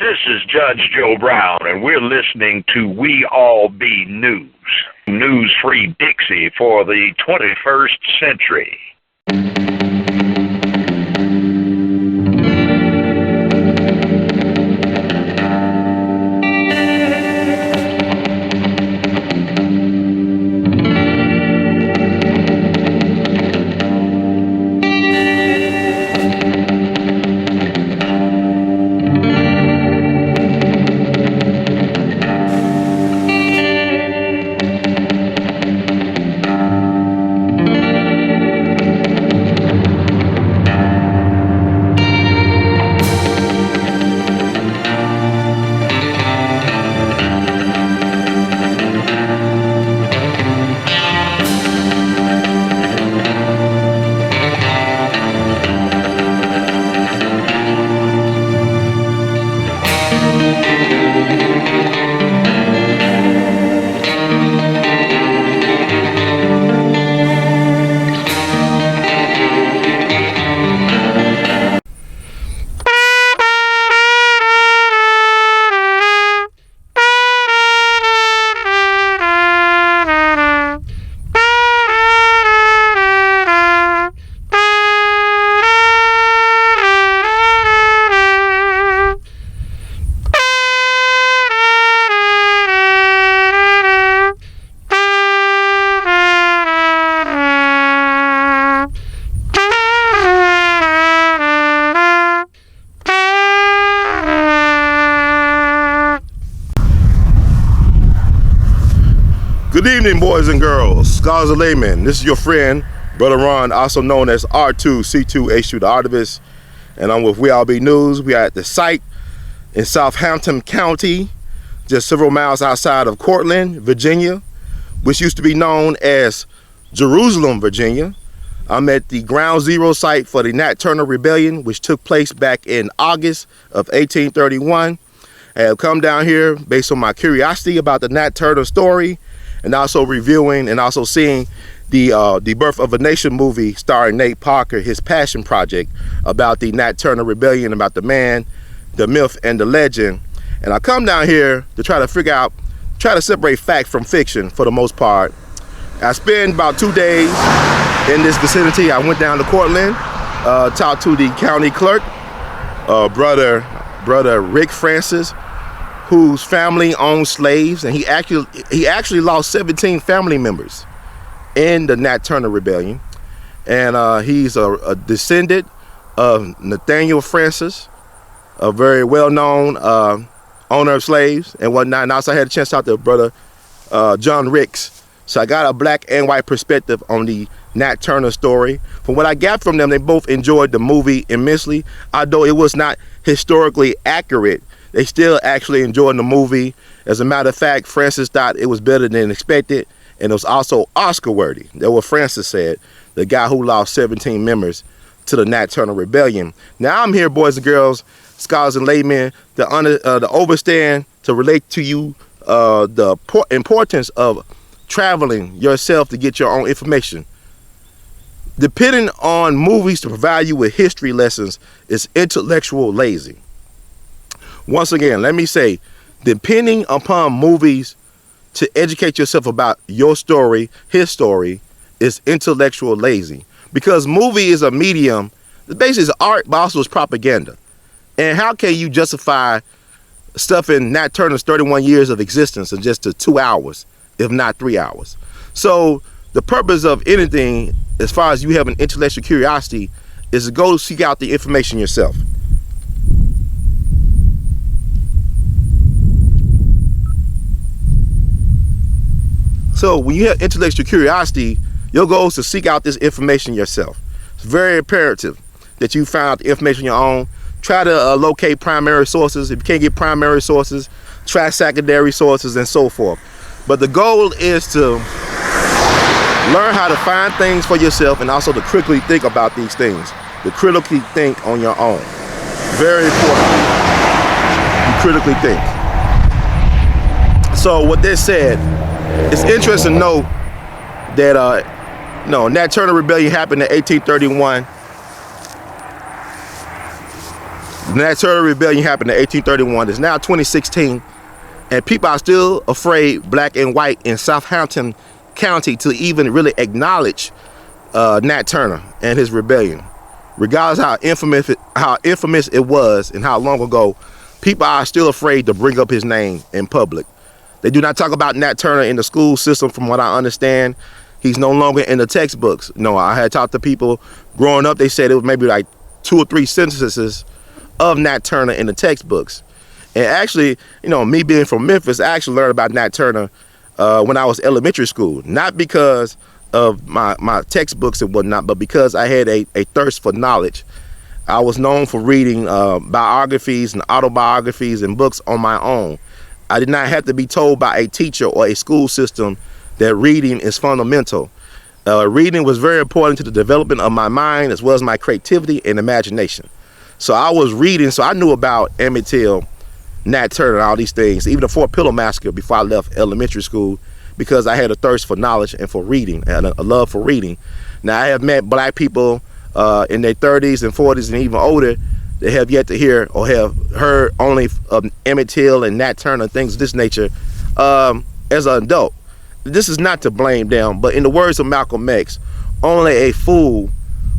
This is Judge Joe Brown, and we're listening to We All Be News. News-free Dixie for the 21st century. Good evening, boys and girls, scholars and laymen. This is your friend, Brother Ron, also known as R2C2H2, the Artivist, and I'm with We All Be News. We are at the site in Southampton County, just several miles outside of Cortland, Virginia, which used to be known as Jerusalem, Virginia. I'm at the ground zero site for the Nat Turner Rebellion, which took place back in August of 1831. I have come down here based on my curiosity about the Nat Turner story, and also reviewing and also seeing the Birth of a Nation movie starring Nate Parker, his passion project about the Nat Turner Rebellion, about the man, the myth, and the legend. And I come down here to try to figure out, try to separate fact from fiction for the most part. I spent about 2 days in this vicinity. I went down to Cortland, talked to the county clerk, brother Rick Francis, whose family owned slaves, and he actually lost 17 family members in the Nat Turner Rebellion. And he's a descendant of Nathaniel Francis, a very well-known owner of slaves and whatnot. And also I had a chance to talk to brother John Ricks. So I got a black and white perspective on the Nat Turner story. From what I got from them, they both enjoyed the movie immensely. Although it was not historically accurate, they still actually enjoyed the movie. As a matter of fact, Francis thought it was better than expected, and it was also Oscar worthy. That's what Francis said, the guy who lost 17 members to the Nat Turner Rebellion. Now I'm here, boys and girls, scholars and laymen, to understand, to relate to you the importance of traveling yourself to get your own information. Depending on movies to provide you with history lessons is intellectual lazy. Once again, let me say, depending upon movies to educate yourself about your story, his story, is intellectual lazy. Because movie is a medium, basically it's art, but also it's propaganda. And how can you justify stuff in Nat Turner's 31 years of existence in just 2 hours, if not 3 hours? So the purpose of anything, as far as you have an intellectual curiosity, is to go seek out the information yourself. So when you have intellectual curiosity, your goal is to seek out this information yourself. It's very imperative that you find out the information on your own. Try to locate primary sources. If you can't get primary sources, try secondary sources and so forth. But the goal is to learn how to find things for yourself and also to critically think about these things. To critically think on your own. Very important. You critically think. So with this said, it's interesting to know that Nat Turner Rebellion happened in 1831. The Nat Turner Rebellion happened in 1831. It's now 2016, and people are still afraid, black and white, in Southampton County to even really acknowledge Nat Turner and his rebellion. Regardless how infamous it was and how long ago, people are still afraid to bring up his name in public. They do not talk about Nat Turner in the school system, from what I understand. He's no longer in the textbooks. No, I had talked to people growing up. They said it was maybe like 2 or 3 sentences of Nat Turner in the textbooks. And actually, you know, me being from Memphis, I actually learned about Nat Turner when I was elementary school. Not because of my textbooks and whatnot, but because I had a thirst for knowledge. I was known for reading biographies and autobiographies and books on my own. I did not have to be told by a teacher or a school system that reading is fundamental. Reading was very important to the development of my mind as well as my creativity and imagination. So I was reading, so I knew about Emmett Till, Nat Turner, and all these things, even the Fort Pillow Massacre before I left elementary school, because I had a thirst for knowledge and for reading, and a love for reading. Now, I have met black people in their 30s and 40s and even older that have yet to hear or have heard only of Emmett Till and Nat Turner, things of this nature, as an adult. This is not to blame them, but in the words of Malcolm X, only a fool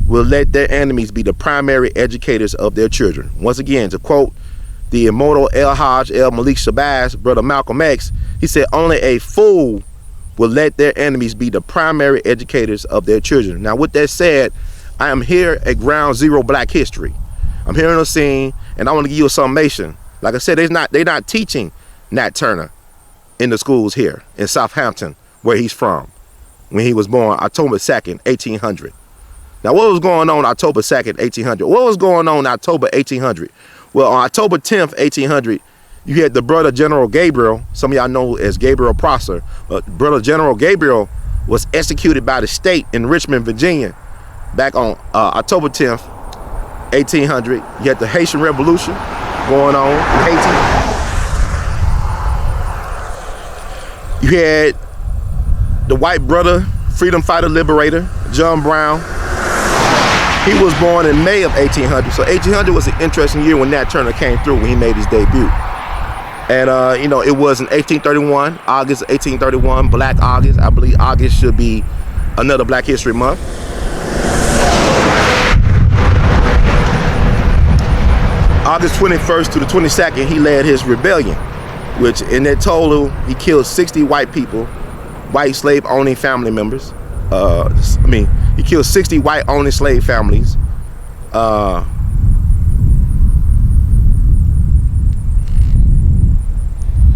will let their enemies be the primary educators of their children. Once again, to quote the immortal L. Malik Shabazz, brother Malcolm X, he said, only a fool will let their enemies be the primary educators of their children. Now, with that said, I am here at Ground Zero Black History. I'm here on the scene, and I want to give you a summation. Like I said, they're not teaching Nat Turner in the schools here in Southampton, where he's from, when he was born October 2nd, 1800. Now, what was going on October 2nd, 1800? What was going on October 1800? Well, on October 10th, 1800, you had the brother General Gabriel, some of y'all know as Gabriel Prosser. Brother General Gabriel was executed by the state in Richmond, Virginia, back on October 10th, 1800. You had the Haitian Revolution going on in Haiti. You had the white brother, freedom fighter, liberator, John Brown. He was born in May of 1800. So 1800 was an interesting year when Nat Turner came through, when he made his debut. And, you know, it was in 1831, August 1831, Black August. I believe August should be another Black History Month. August 21st to the 22nd, he led his rebellion, which in that total, he killed 60 white people, white slave-owning family members. He killed 60 white-owning slave families.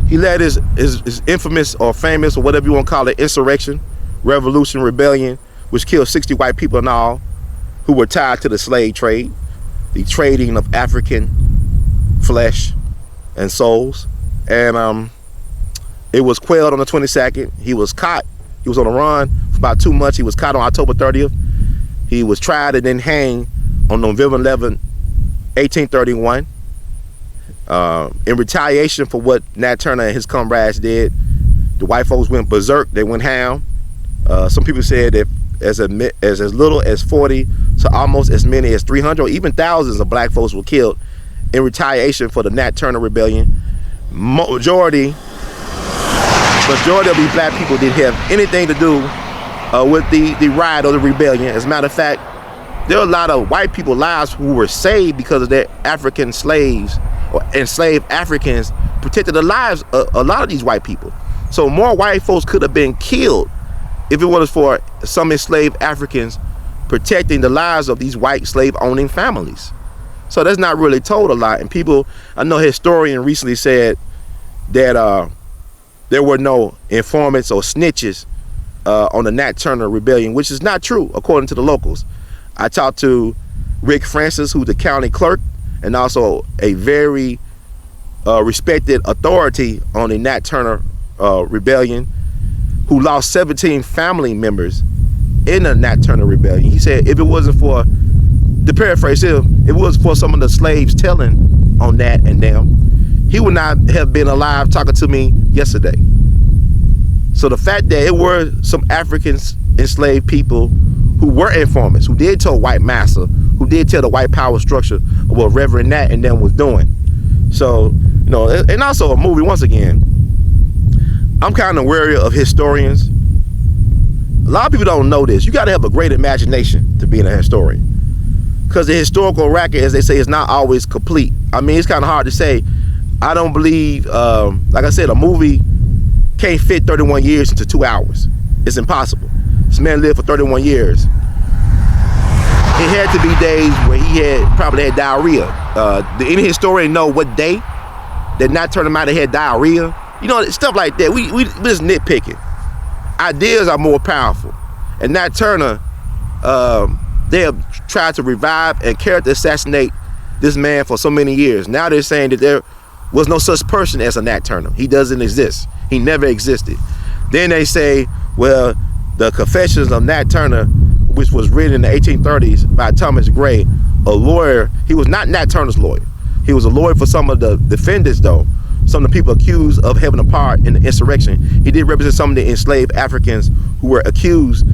He led his infamous or famous or whatever you want to call it, insurrection, revolution, rebellion, which killed 60 white people in all who were tied to the slave trade, the trading of African flesh and souls. And it was quelled on the 22nd. He was caught. He was on the run for about 2 months. He was caught on October 30th. He was tried and then hanged on November 11, 1831. In retaliation for what Nat Turner and his comrades did, the white folks went berserk. They went ham. Some people said that as little as 40 to almost as many as 300 or even thousands of black folks were killed in retaliation for the Nat Turner rebellion. Majority of these black people didn't have anything to do with the riot or the rebellion. As a matter of fact, there are a lot of white people's lives who were saved because of their African slaves or enslaved Africans protected the lives of a lot of these white people. So more white folks could have been killed if it was for some enslaved Africans protecting the lives of these white slave-owning families. So that's not really told a lot. And people, I know a historian recently said that there were no informants or snitches on the Nat Turner rebellion, which is not true according to the locals. I talked to Rick Francis, who's the county clerk and also a very respected authority on the Nat Turner rebellion, who lost 17 family members in the Nat Turner rebellion. He said if it wasn't for, to paraphrase him, it was for some of the slaves telling on Nat and them, he would not have been alive talking to me yesterday. So the fact that it were some Africans enslaved people who were informants, who did tell white massa, who did tell the white power structure of what Reverend Nat and them was doing. So, you know, and also a movie, once again, I'm kind of wary of historians. A lot of people don't know this. You got to have a great imagination to be a historian, because the historical record, as they say, is not always complete. I mean, it's kind of hard to say. I don't believe, like I said, a movie can't fit 31 years into 2 hours. It's impossible. This man lived for 31 years. It had to be days where he probably had diarrhea. Did any historian know what day that Nat Turner might have had diarrhea? You know, stuff like that. We just nitpicking. Ideas are more powerful. And Nat Turner, they have tried to revive and character assassinate this man for so many years. Now they're saying that there was no such person as a Nat Turner. He doesn't exist. He never existed. Then they say, well, the Confessions of Nat Turner, which was written in the 1830s by Thomas Gray, a lawyer. He was not Nat Turner's lawyer. He was a lawyer for some of the defendants, though. Some of the people accused of having a part in the insurrection. He did represent some of the enslaved Africans who were accused.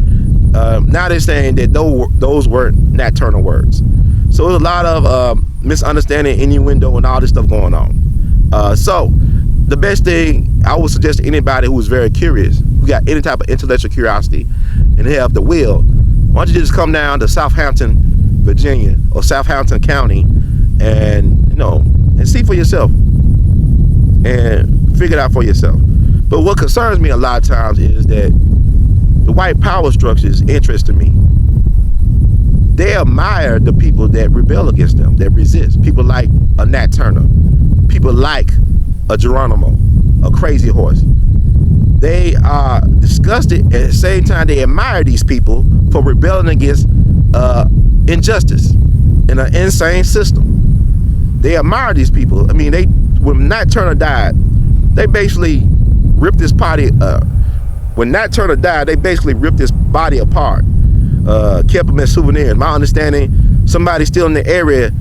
Now they're saying that those were Nat Turner words. So there's a lot of misunderstanding, innuendo, and all this stuff going on. So the best thing I would suggest to anybody who is very curious, who got any type of intellectual curiosity, and have the will, why don't you just come down to Southampton, Virginia, or Southampton County, and and see for yourself, and figure it out for yourself. But what concerns me a lot of times is that the white power structure is interesting to me. They admire the people that rebel against them, that resist. People like a Nat Turner, people like a Geronimo, a Crazy Horse. They are disgusted, at the same time they admire these people for rebelling against injustice in an insane system. They admire these people. I mean, when Nat Turner died, they basically ripped his body. When Nat Turner died, they basically ripped his body apart, kept him as souvenirs. My understanding, somebody still in the area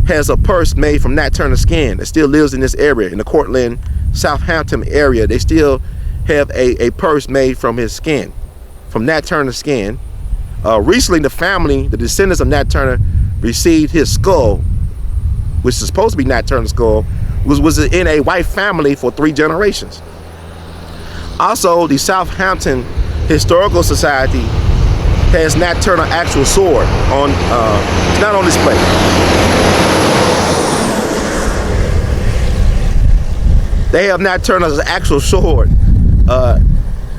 has a purse made from Nat Turner skin that still lives in this area, in the Cortland, Southampton area. They still have a purse made from his skin, from Nat Turner's skin. Recently, the family, the descendants of Nat Turner, received his skull, which is supposed to be Nat Turner's skull, was in a white family for 3 generations. Also, the Southampton Historical Society has Nat Turner actual sword on, it's not on display. They have Nat Turner's actual sword, and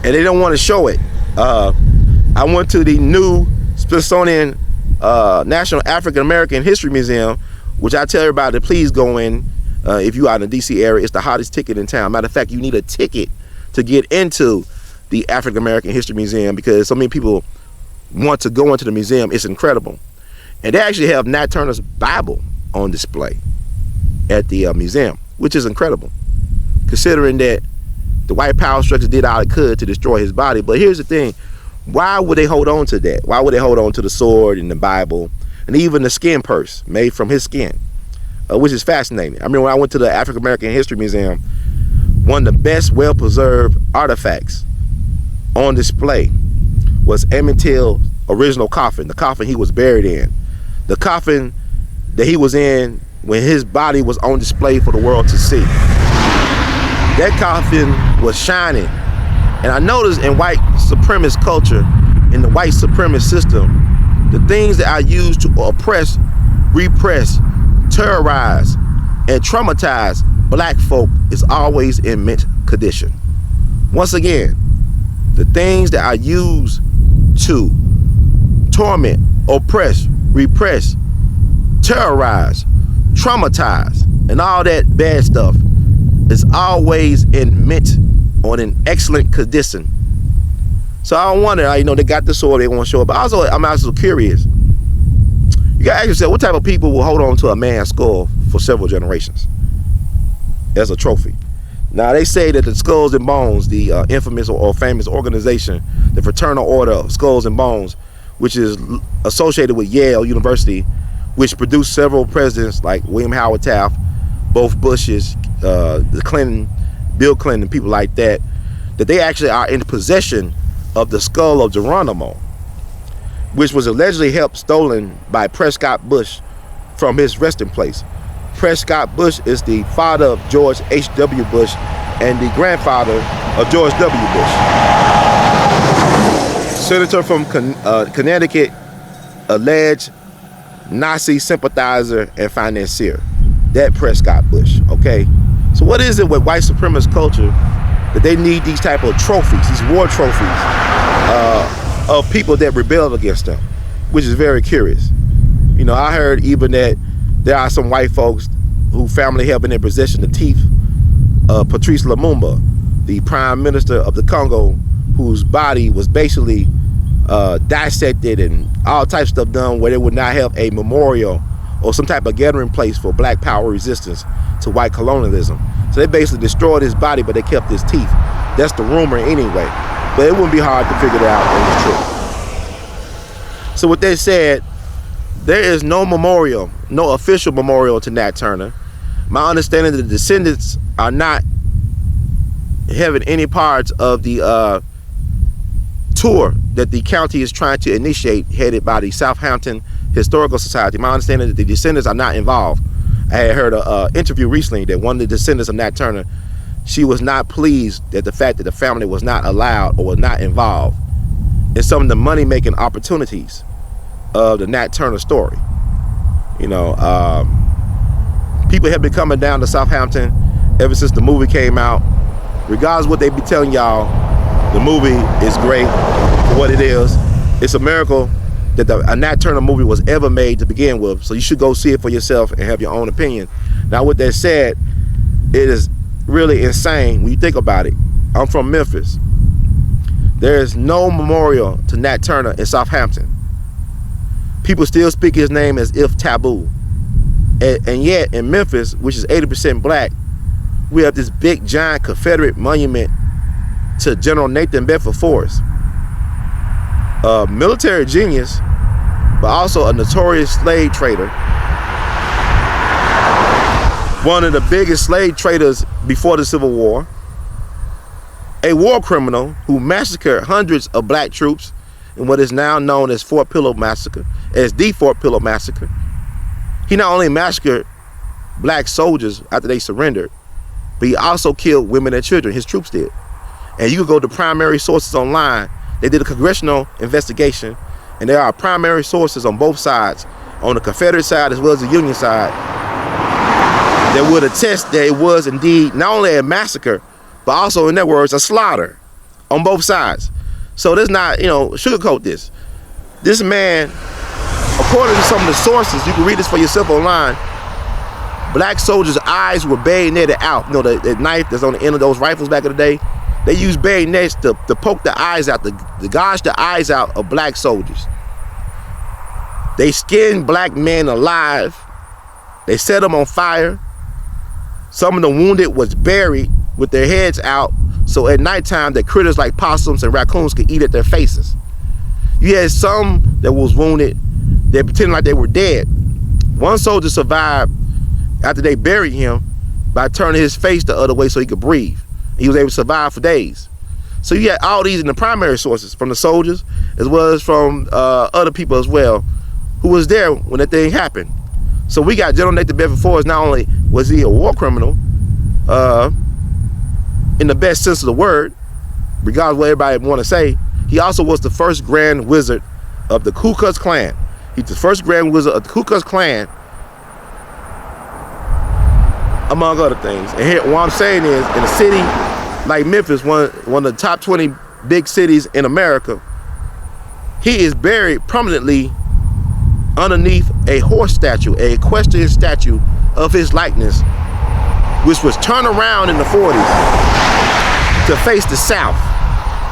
they don't want to show it. I went to the new Smithsonian National African American History Museum, which I tell everybody to please go in if you are in the DC area. It's the hottest ticket in town. Matter of fact, you need a ticket to get into the African American History Museum because so many people want to go into the museum. It's incredible. And they actually have Nat Turner's Bible on display at the museum, which is incredible, considering that the white power structure did all it could to destroy his body. But here's the thing. Why would they hold on to that? Why would they hold on to the sword and the Bible and even the skin purse made from his skin, which is fascinating. I remember when I went to the African American History Museum, one of the best well-preserved artifacts on display was Emmett Till's original coffin, the coffin he was buried in, the coffin that he was in when his body was on display for the world to see. That coffin was shining. And I noticed in white supremacist culture, in the white supremacist system, the things that are used to oppress, repress, terrorize, and traumatize black folk is always in mint condition. Once again, the things that are used to torment, oppress, repress, terrorize, traumatize, and all that bad stuff is always in mint or in excellent condition. So I wonder, they got the sword, they want to show it, but also I'm also curious. You gotta ask yourself, what type of people will hold on to a man's skull for several generations as a trophy? Now they say that the Skulls and Bones, the infamous or famous organization, the Fraternal Order of Skulls and Bones, which is associated with Yale University, which produced several presidents like William Howard Taft, both Bushes, the Clinton, Bill Clinton, people like that, that they actually are in possession of the skull of Geronimo, which was allegedly stolen by Prescott Bush from his resting place. Prescott Bush is the father of George H.W. Bush and the grandfather of George W. Bush. Senator from Connecticut, alleged Nazi sympathizer and financier. That Prescott Bush, okay? So what is it with white supremacist culture that they need these type of trophies, these war trophies of people that rebelled against them, which is very curious. You know, I heard even that there are some white folks who family have in their possession the teeth of Patrice Lumumba, the prime minister of the Congo, whose body was basically dissected and all types of stuff done where they would not have a memorial or some type of gathering place for black power resistance to white colonialism. So they basically destroyed his body, but they kept his teeth. That's the rumor anyway. But it wouldn't be hard to figure it out if it was true. So with that said, there is no memorial, no official memorial to Nat Turner. My understanding that the descendants are not having any parts of the tour that the county is trying to initiate, headed by the Southampton Historical Society. My understanding that the descendants are not involved. I had heard an interview recently that one of the descendants of Nat Turner, she was not pleased at the fact that the family was not allowed or was not involved in some of the money-making opportunities of the Nat Turner story. You know, people have been coming down to Southampton ever since the movie came out. Regardless of what they be telling y'all, the movie is great for what it is. It's a miracle that a Nat Turner movie was ever made to begin with, so you should go see it for yourself and have your own opinion. Now with that said, it is really insane when you think about it. I'm from Memphis. There is no memorial to Nat Turner in Southampton. People still speak his name as if taboo. And yet in Memphis, which is 80% black, we have this big giant Confederate monument to General Nathan Bedford Forrest, a military genius, but also a notorious slave trader. One of the biggest slave traders before the Civil War. A war criminal who massacred hundreds of black troops in what is now known as Fort Pillow Massacre, as the Fort Pillow Massacre. He not only massacred black soldiers after they surrendered, but he also killed women and children. His troops did. And you can go to primary sources online. They did a congressional investigation, and there are primary sources on both sides, on the Confederate side as well as the Union side, that would attest that it was indeed not only a massacre, but also, in their words, a slaughter on both sides. So let's not, sugarcoat this. This man, according to some of the sources, you can read this for yourself online, black soldiers' eyes were bayoneted out. You know, the knife that's on the end of those rifles back in the day? They used bayonets to poke the eyes out, to gouge the eyes out of black soldiers. They skinned black men alive. They set them on fire. Some of the wounded was buried with their heads out, so at nighttime the critters like possums and raccoons could eat at their faces. You had some that was wounded, they pretended like they were dead. One soldier survived after they buried him by turning his face the other way so he could breathe. He was able to survive for days. So you had all these in the primary sources, from the soldiers as well as from other people as well, who was there when that thing happened. So we got General Nathan Bedford Forrest. Not only was he a war criminal, in the best sense of the word, regardless of what everybody want to say, he also was the first Grand Wizard of the Ku Klux Klan. He's the first Grand Wizard of the Ku Klux Klan, among other things. And here, what I'm saying is, in a city like Memphis, one of the top 20 big cities in America, he is buried permanently underneath a horse statue, a equestrian statue of his likeness, which was turned around in the 40s to face the south,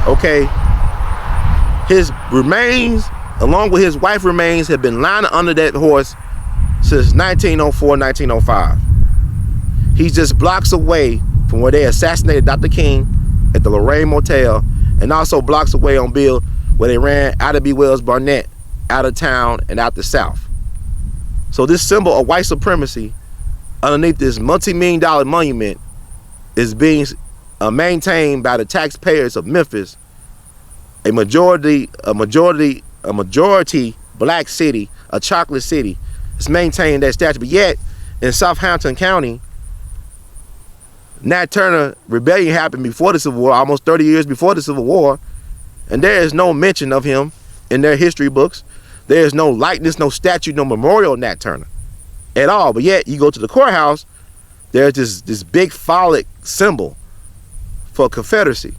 okay? His remains, along with his wife's remains, have been lying under that horse since 1904, 1905. He's just blocks away from where they assassinated Dr. King at the Lorraine Motel, and also blocks away on Bill where they ran Ida B. Wells Barnett out of town and out the south. So this symbol of white supremacy underneath this multi-million-dollar monument is being maintained by the taxpayers of Memphis, a majority black city, a chocolate city, it's maintained that statue. But yet, in Southampton County, Nat Turner rebellion happened before the Civil War, almost 30 years before the Civil War, and there is no mention of him in their history books. There is no likeness, no statue, no memorial of Nat Turner at all. But yet, you go to the courthouse, there's this big phallic symbol for Confederacy.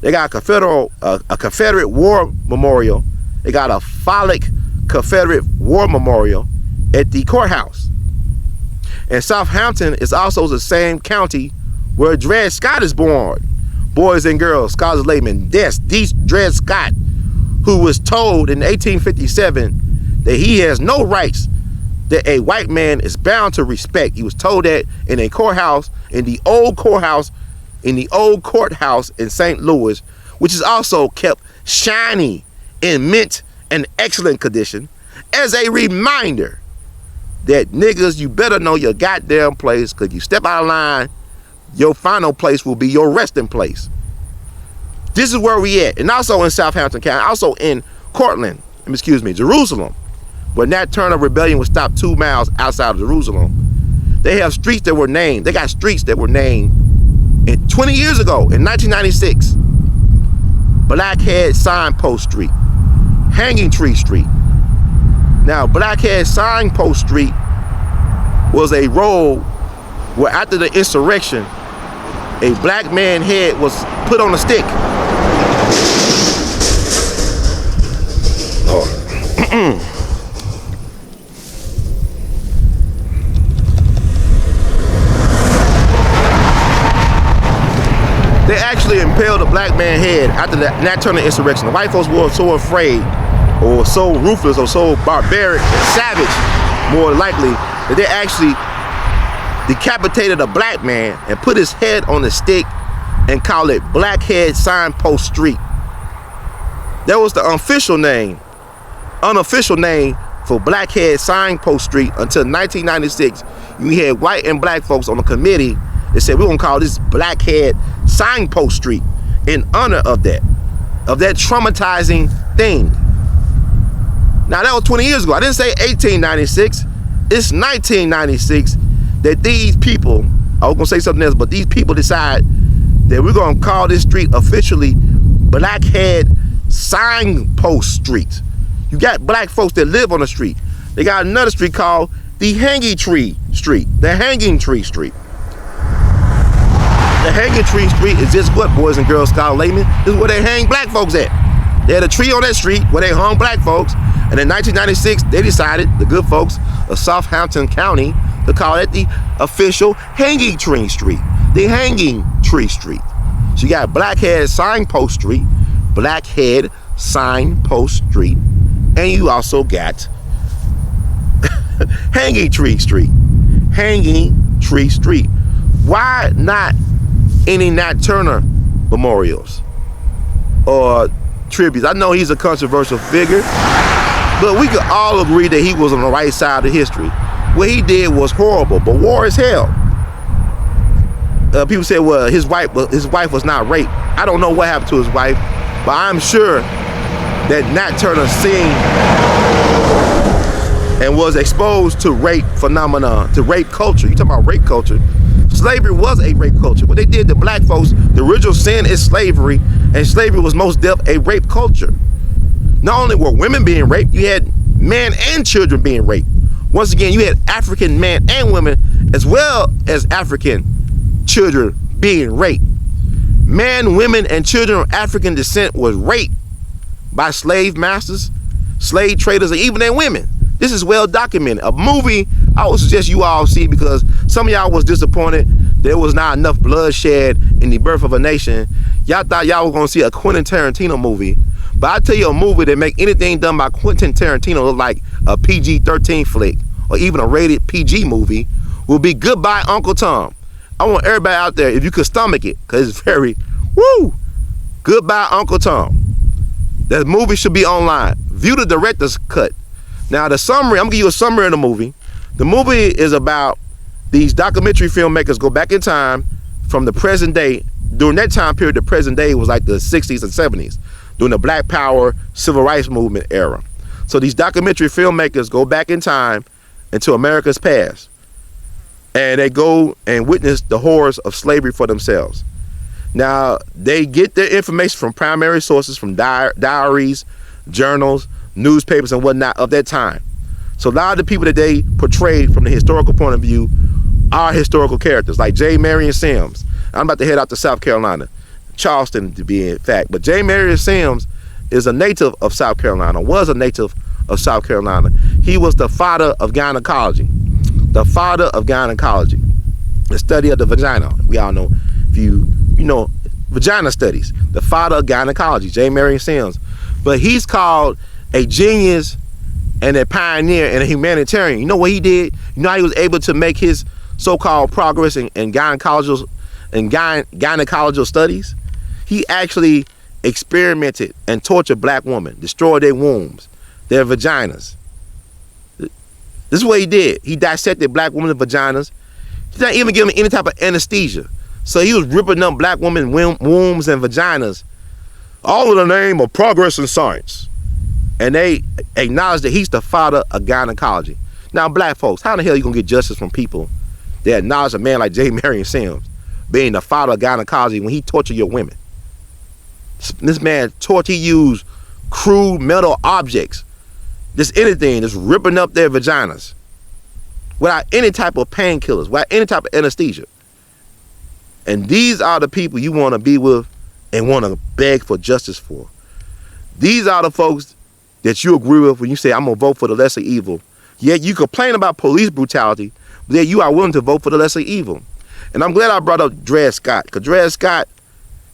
They got a Confederate War Memorial. They got a phallic Confederate War Memorial at the courthouse. And Southampton is also the same county where Dred Scott is born. Boys and girls, scholars, laymen, Dred Scott, who was told in 1857 that he has no rights that a white man is bound to respect. He was told that in a courthouse, in the old courthouse in St. Louis, which is also kept shiny in mint and excellent condition, as a reminder that niggas, you better know your goddamn place, because you step out of line, your final place will be your resting place. This is where we at. And also in Southampton County, also in Jerusalem, where Nat Turner rebellion was stopped 2 miles outside of Jerusalem. They have streets that were named. They got streets that were named 20 years ago, in 1996. Blackhead Signpost Street, Hanging Tree Street. Now, Blackhead Signpost Street was a road where after the insurrection, a black man's head was put on a stick. They actually impaled a black man's head after the Nat Turner insurrection. The white folks were so afraid, or so ruthless, or so barbaric and savage, more likely, that they actually decapitated a black man and put his head on a stick and called it Blackhead Signpost Street. That was the unofficial name for Blackhead Signpost Street until 1996. We had white and black folks on a committee that said we're gonna call this Blackhead Signpost Street in honor of that traumatizing thing. Now that was 20 years ago. I didn't say 1896. It's 1996 that these people, I was gonna say something else, but these people decide that we're gonna call this street officially Blackhead Signpost Street. You got black folks that live on the street. They got another street called the Hanging Tree Street. The Hanging Tree Street. The Hanging Tree Street is just what, boys and girls, scholar laymen? This is where they hang black folks at. They had a tree on that street where they hung black folks. And in 1996, they decided, the good folks of Southampton County, to call it the official Hanging Tree Street. The Hanging Tree Street. So you got Blackhead Signpost Street, Blackhead Signpost Street, and you also got Hanging Tree Street. Hanging Tree Street. Why not any Nat Turner memorials or tributes? I know he's a controversial figure, but we could all agree that he was on the right side of history. What he did was horrible, but war is hell. People say, well, his wife was not raped. I don't know what happened to his wife, but I'm sure that Nat Turner seen and was exposed to rape phenomena, to rape culture. You talking about rape culture? Slavery was a rape culture. What they did to black folks, the original sin is slavery, and slavery was most definitely a rape culture. Not only were women being raped, you had men and children being raped. Once again, you had African men and women, as well as African children being raped. Men, women, and children of African descent was raped by slave masters, slave traders, and even their women. This is well documented. A movie I would suggest you all see, because some of y'all was disappointed there was not enough bloodshed in The Birth of a Nation. Y'all thought y'all were gonna see a Quentin Tarantino movie. But I tell you, a movie that make anything done by Quentin Tarantino look like a PG-13 flick or even a rated PG movie will be Goodbye Uncle Tom. I want everybody out there, if you could stomach it, because it's very, woo, Goodbye Uncle Tom. That movie should be online. View the director's cut. Now the summary, I'm gonna give you a summary of the movie. The movie is about these documentary filmmakers go back in time from the present day. During that time period, the present day was like the 60s and 70s, during the Black Power, Civil Rights Movement era. So these documentary filmmakers go back in time into America's past. And they go and witness the horrors of slavery for themselves. Now, they get their information from primary sources, from diaries, journals, newspapers, and whatnot of that time. So a lot of the people that they portrayed from the historical point of view are historical characters, like J. Marion Sims. I'm about to head out to South Carolina, Charleston to be in fact. But J. Marion Sims is a native of South Carolina, was a native of South Carolina. He was the father of gynecology. The father of gynecology, the study of the vagina. We all know, if you know, vagina studies. The father of gynecology, J. Marion Sims. But he's called a genius and a pioneer and a humanitarian. You know what he did? You know how he was able to make his so-called progress in gynecological studies? He actually experimented and tortured black women, destroyed their wombs, their vaginas. This is what he did. He dissected black women's vaginas. He didn't even give them any type of anesthesia. So he was ripping up black women's wombs and vaginas, all in the name of progress in science. And they acknowledge that he's the father of gynecology. Now, black folks, how the hell are you going to get justice from people that acknowledge a man like J. Marion Sims being the father of gynecology when he tortured your women? This man he used crude metal objects, just anything, just ripping up their vaginas without any type of painkillers, without any type of anesthesia. And these are the people you want to be with and want to beg for justice for. These are the folks that you agree with when you say, I'm going to vote for the lesser evil. Yet you complain about police brutality, but yet you are willing to vote for the lesser evil. And I'm glad I brought up Dred Scott, because Dred Scott,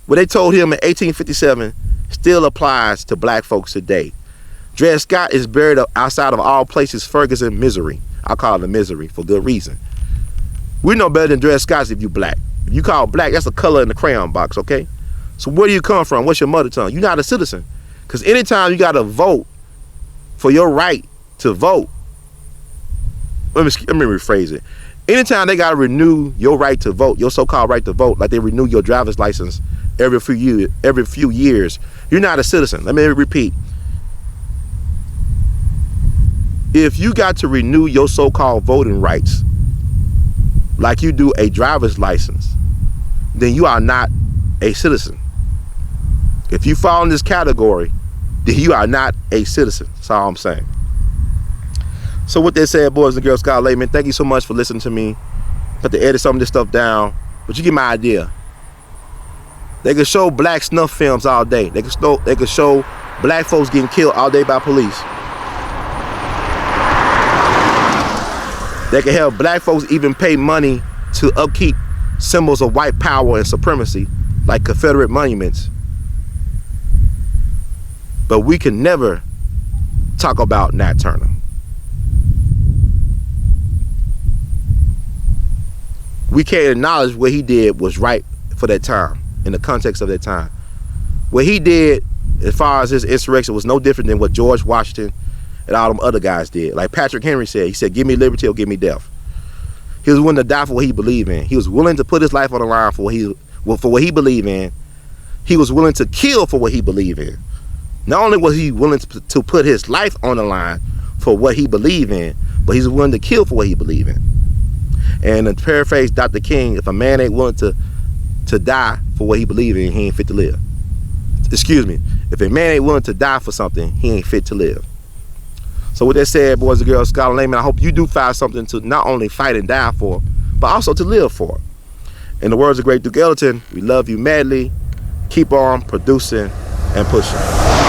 what they told him in 1857 still applies to black folks today. Dred Scott is buried outside of all places, Ferguson, Missouri. I call it Missouri for good reason. We know better than Dred Scott if you black. If you call black, that's a color in the crayon box, okay? So where do you come from? What's your mother tongue? You're not a citizen. Because anytime you got to vote for your right to vote, let me rephrase it. Anytime they got to renew your right to vote, your so-called right to vote, like they renew your driver's license every few years, you're not a citizen. Let me repeat. If you got to renew your so-called voting rights like you do a driver's license, then you are not a citizen. If you fall in this category, then you are not a citizen. That's all I'm saying. So with that said, boys and girls, Scott Layman, thank you so much for listening to me. But to edit some of this stuff down, but you get my idea. They could show black snuff films all day. They could show black folks getting killed all day by police. They can help black folks even pay money to upkeep symbols of white power and supremacy, like Confederate monuments. But we can never talk about Nat Turner. We can't acknowledge what he did was right for that time, in the context of that time. What he did, as far as his insurrection, was no different than what George Washington and all them other guys did. Like Patrick Henry said, he said, give me liberty or give me death. He was willing to die for what he believed in. He was willing to put his life on the line for what he believed in. He was willing to kill for what he believed in. Not only was he willing to put his life on the line for what he believed in, but he's willing to kill for what he believed in. And to paraphrase Dr. King, if a man ain't willing to die for what he believed in, he ain't fit to live. Excuse me. If a man ain't willing to die for something, he ain't fit to live. So with that said, boys and girls, Scott Layman, I hope you do find something to not only fight and die for, but also to live for. In the words of great Duke Ellington, we love you madly. Keep on producing and pushing.